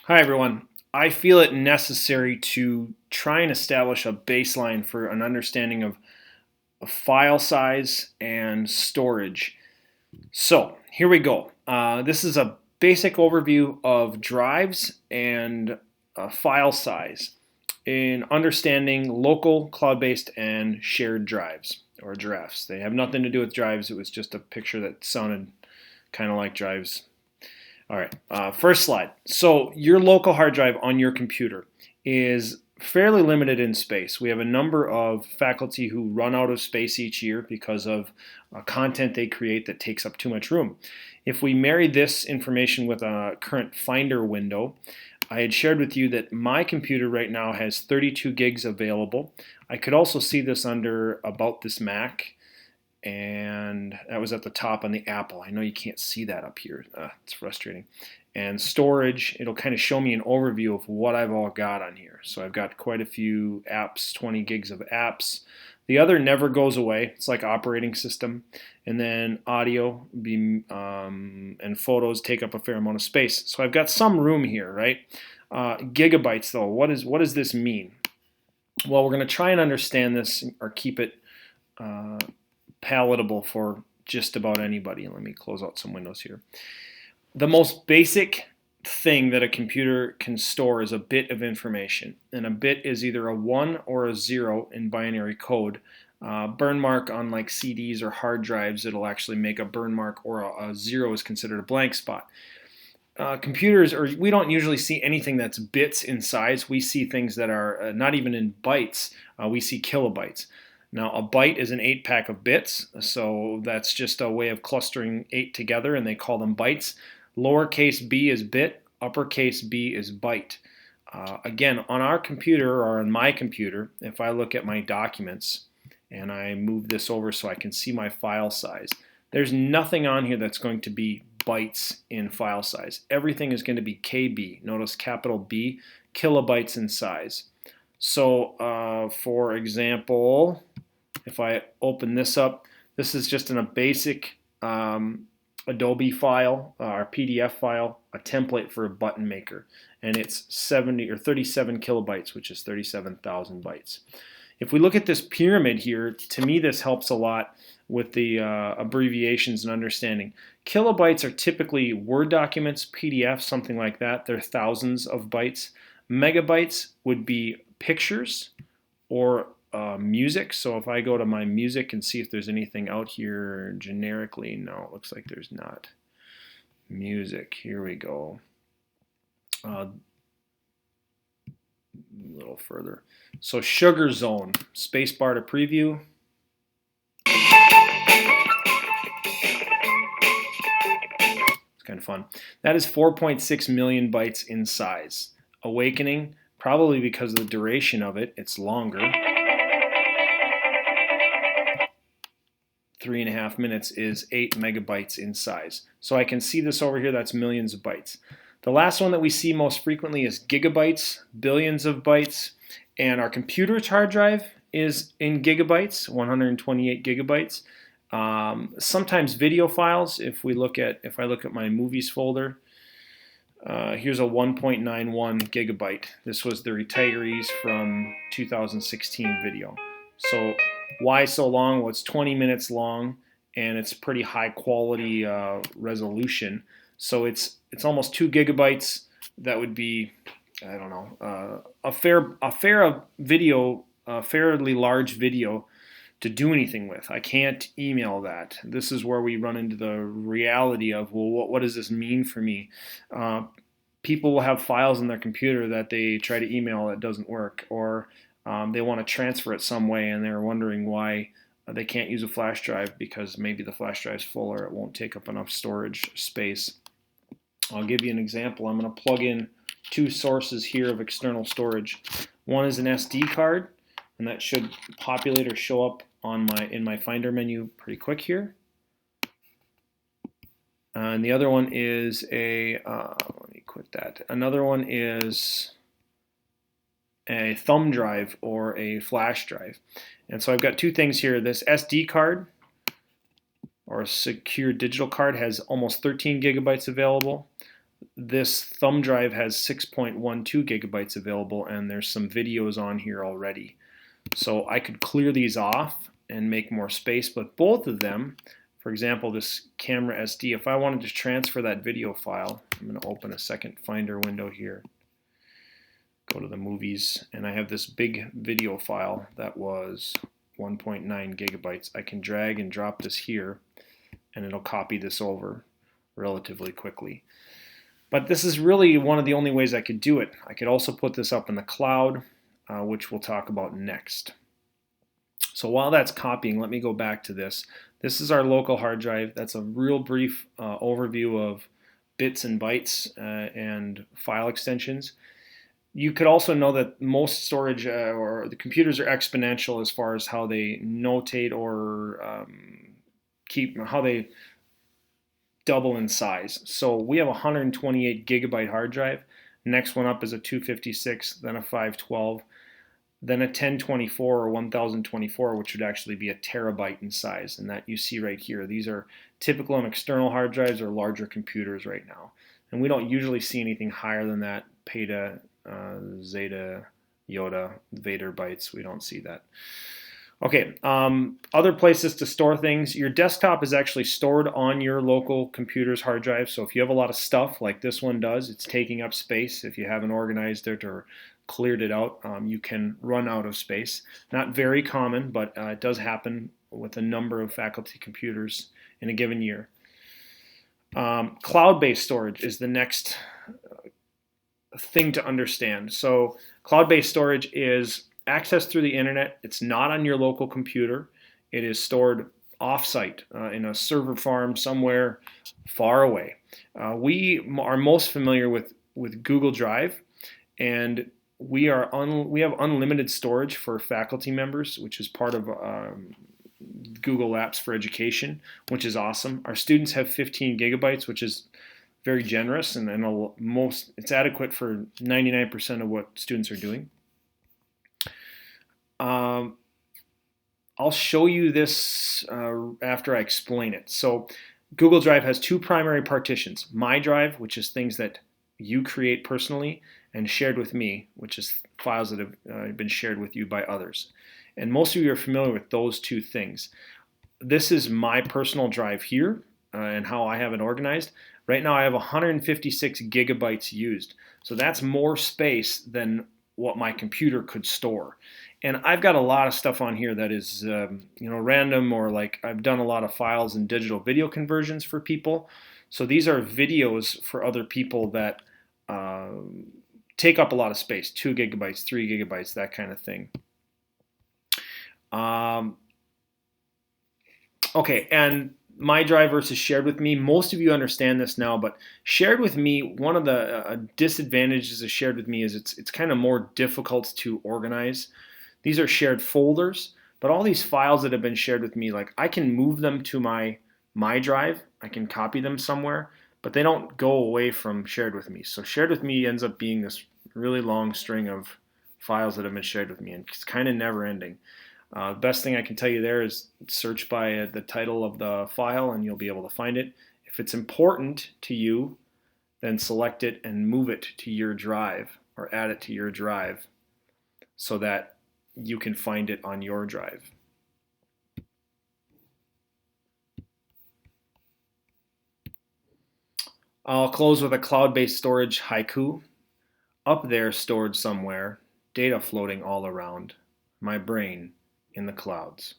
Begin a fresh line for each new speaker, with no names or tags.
Hi everyone. I feel it necessary to try and establish a baseline for an understanding of file size and storage. So here we go. This is a basic overview of drives and file size in understanding local, cloud-based, and shared drives or drafts. They have nothing to do with drives. It was just a picture that sounded kind of like drives. All right, first slide. So your local hard drive on your computer is fairly limited in space. We have a number of faculty who run out of space each year because of content they create that takes up too much room. If we marry this information with a current Finder window, I had shared with you that my computer right now has 32 gigs available. I could also see this under About This Mac, and that was at the top on the Apple. I know you can't see that up here. It's frustrating. And storage, it'll kind of show me an overview of what I've all got on here. So I've got quite a few apps, 20 gigs of apps. The other never goes away. It's like operating system. And then audio and photos take up a fair amount of space. So I've got some room here, right? Gigabytes, though, what does this mean? Well, we're going to try and understand this or keep it palatable for just about anybody. Let me close out some windows here. The most basic thing that a computer can store is a bit of information, and a bit is either a 1 or a 0 in binary code. Burn mark on like CDs or hard drives, it'll actually make a burn mark, or a 0 is considered a blank spot. Computers, or we don't usually see anything that's bits in size. We see things that are not even in bytes. We see kilobytes. Now, a byte is an 8-pack of bits, so that's just a way of clustering 8 together, and they call them bytes. Lowercase b is bit, uppercase b is byte. Again, on our computer, or on my computer, if I look at my documents and I move this over so I can see my file size, there's nothing on here that's going to be bytes in file size. Everything is going to be KB. Notice capital B, kilobytes in size. So, for example, if I open this up, this is just in a basic Adobe file or PDF file, a template for a button maker, and it's 70 or 37 kilobytes, which is 37,000 bytes. If we look at this pyramid here, to me this helps a lot with the abbreviations and understanding. Kilobytes are typically Word documents, PDFs, something like that. They're thousands of bytes. Megabytes would be pictures or music. So if I go to my music and see if there's anything out here generically, no, it looks like there's not. Music, here we go. A little further. So Sugar Zone, spacebar to preview. It's kind of fun. That is 4.6 million bytes in size. Awakening, probably because of the duration of it, it's longer. 3.5 minutes is 8 megabytes in size. So I can see this over here, that's millions of bytes. The last one that we see most frequently is gigabytes, billions of bytes, and our computer's hard drive is in gigabytes, 128 gigabytes. Sometimes video files, if I look at my movies folder, here's a 1.91 gigabyte. This was the retirees from 2016 video. So why so long? Well, it's 20 minutes long, and it's pretty high quality resolution. So it's almost 2 gigabytes. That would be, I don't know, a fairly large video to do anything with. I can't email that. This is where we run into the reality of, well, what does this mean for me? People will have files in their computer that they try to email that doesn't work, or they want to transfer it some way and they're wondering why they can't use a flash drive because maybe the flash drive's full or it won't take up enough storage space. I'll give you an example. I'm going to plug in 2 sources here of external storage. One is an SD card, and that should populate or show up on in my Finder menu pretty quick here. And the other one is let me quit that. Another one is a thumb drive or a flash drive. And so I've got 2 things here. This SD card, or a secure digital card, has almost 13 gigabytes available. this thumb drive has 6.12 gigabytes available, and there's some videos on here already. So I could clear these off and make more space, but both of them, for example, this camera SD, if I wanted to transfer that video file, I'm going to open a second Finder window here, go to the movies, and I have this big video file that was 1.9 gigabytes. I can drag and drop this here, and it'll copy this over relatively quickly. But this is really one of the only ways I could do it. I could also put this up in the cloud, which we'll talk about next. So while that's copying, let me go back to this. This is our local hard drive. That's a real brief overview of bits and bytes and file extensions. You could also know that most storage or the computers are exponential as far as how they notate or how they double in size. So we have a 128 gigabyte hard drive. Next one up is a 256, then a 512, then a 1024 or 1024, which would actually be a terabyte in size, and that you see right here. These are typical on external hard drives or larger computers right now. And we don't usually see anything higher than that, peta, zeta, yotta, Vader bytes. We don't see that. Okay, other places to store things. Your desktop is actually stored on your local computer's hard drive. So if you have a lot of stuff like this one does, it's taking up space. If you haven't organized it or cleared it out, you can run out of space. Not very common, but it does happen with a number of faculty computers in a given year. Cloud-based storage is the next thing to understand. So cloud-based storage is access through the internet. It's not on your local computer. It is stored offsite in a server farm somewhere far away. We are most familiar with Google Drive, and we have unlimited storage for faculty members, which is part of Google Apps for Education, which is awesome. Our students have 15 gigabytes, which is very generous, and it's adequate for 99% of what students are doing. I'll show you this after I explain it. So Google Drive has two primary partitions: My Drive, which is things that you create personally, and Shared with Me, which is files that have been shared with you by others. And most of you are familiar with those two things. This is my personal drive here and how I have it organized. Right now I have 156 gigabytes used. So that's more space than what my computer could store. And I've got a lot of stuff on here that is random, or like I've done a lot of files and digital video conversions for people. So these are videos for other people that take up a lot of space, 2 gigabytes, 3 gigabytes, that kind of thing. Okay, and My Drive versus Shared with Me. Most of you understand this now, but Shared with Me, one of the disadvantages of Shared with Me is it's kind of more difficult to organize. These are shared folders, but all these files that have been shared with me, like I can move them to my Drive, I can copy them somewhere, but they don't go away from Shared with Me. So Shared with Me ends up being this really long string of files that have been shared with me, and it's kind of never ending. Best thing I can tell you there is search by the title of the file and you'll be able to find it. If it's important to you, then select it and move it to your drive or add it to your drive so that you can find it on your drive. I'll close with a cloud-based storage haiku. Up there stored somewhere, data floating all around, my brain in the clouds.